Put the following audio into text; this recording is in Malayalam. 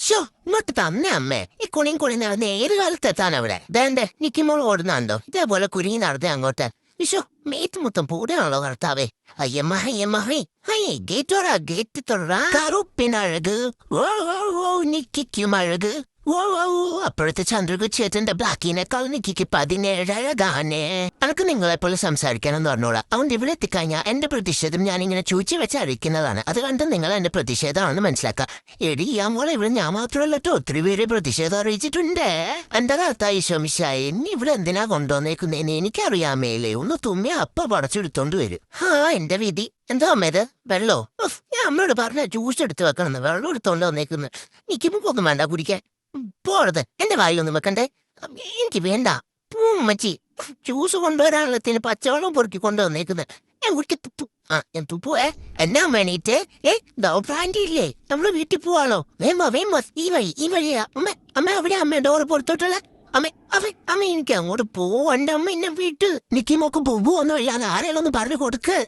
ഷോ ഇങ്ങോട്ട് തന്നെ അമ്മേ ഈ കുണിയും കുണി നടന്ന് ഏത് കാലത്തെത്താൻ അവിടെ ദേണ്ടേ നിക്കുമ്പോൾ ഓടുന്നുണ്ടോ ഇതേപോലെ കുരുങ്ങി നടന്നേ അങ്ങോട്ട് വിഷോ മേത്ത് മൊത്തം പൂടെയാണല്ലോ കർത്താവേ അയ്യമ്മ അയ്യമ്മ ഹൈ ഗേറ്റ് തുറ ഗേറ്റ് തുറ കറുപ്പിനഴക് ഓ ഓ ഓ നിക്കും അഴക് ഓ ഓ അപ്പോഴത്തെ ചന്ദ്രകു ചേട്ടന്റെ ബ്ലാക്കിനേക്കാൾ നിക്കിക്ക് 17 അനക്ക് നിങ്ങളെപ്പോലെ സംസാരിക്കാനെന്ന് പറഞ്ഞോളാം അതുകൊണ്ട് ഇവിടെ എത്തിക്കഴിഞ്ഞാൽ എന്റെ പ്രതിഷേധം ഞാനിങ്ങനെ ചോദിച്ചു വെച്ചറിയിക്കുന്നതാണ് അത് കണ്ട് നിങ്ങൾ എന്റെ പ്രതിഷേധമാണെന്ന് മനസ്സിലാക്കാം എടി മോളെ ഇവിടെ ഞാൻ മാത്രമല്ല കേട്ടോ ഒത്തിരി പേര് പ്രതിഷേധം അറിയിച്ചിട്ടുണ്ട് എന്റെ കർത്താവ് ഈശോമിശായി എന്നെ ഇവിടെ എന്തിനാ കൊണ്ടുവന്നേക്കുന്നതെന്ന് എനിക്കറിയാമേലേ ഒന്ന് തുമ്മി അപ്പ പടച്ചെടുത്തോണ്ട് വരും എന്റെ വിധി എന്താ അമ്മേത് വെള്ളോ ഞാൻ അമ്മയോട് പറഞ്ഞ ജ്യൂസ് എടുത്ത് വെക്കണമെന്ന് വെള്ളം എടുത്തോണ്ട് വന്നേക്കുന്നു എനിക്കിപ്പോ ഒന്നും വേണ്ട കുടിക്കാൻ പോഴത് എന്റെ വായി ഒന്നും വെക്കണ്ടേ എനിക്ക് വേണ്ട മച്ചി ജ്യൂസ് കൊണ്ടുവരാനുള്ളതിന് പച്ചവെള്ളം പൊറുക്കി കൊണ്ടുവന്നേക്കുന്നത് ഞാൻ കുടിക്ക് ഞാൻ തുപ്പുവേ എന്നാ വേണീറ്റ് ബ്രാൻഡി ഇല്ലേ നമ്മള് വീട്ടിൽ പോവാണോ വേമ്പോ ഈ വഴിയാ അമ്മ അവിടെ അമ്മ ഡോറ് പുറത്തോട്ടുള്ള അമ്മ എനിക്ക് അങ്ങോട്ട് പോവണ്ട അമ്മ എന്നെ വീട്ട് നിക്കി മോക്ക് പോവോന്ന് വഴിയാണ് ആരെങ്കിലും ഒന്ന് പറഞ്ഞു കൊടുക്ക്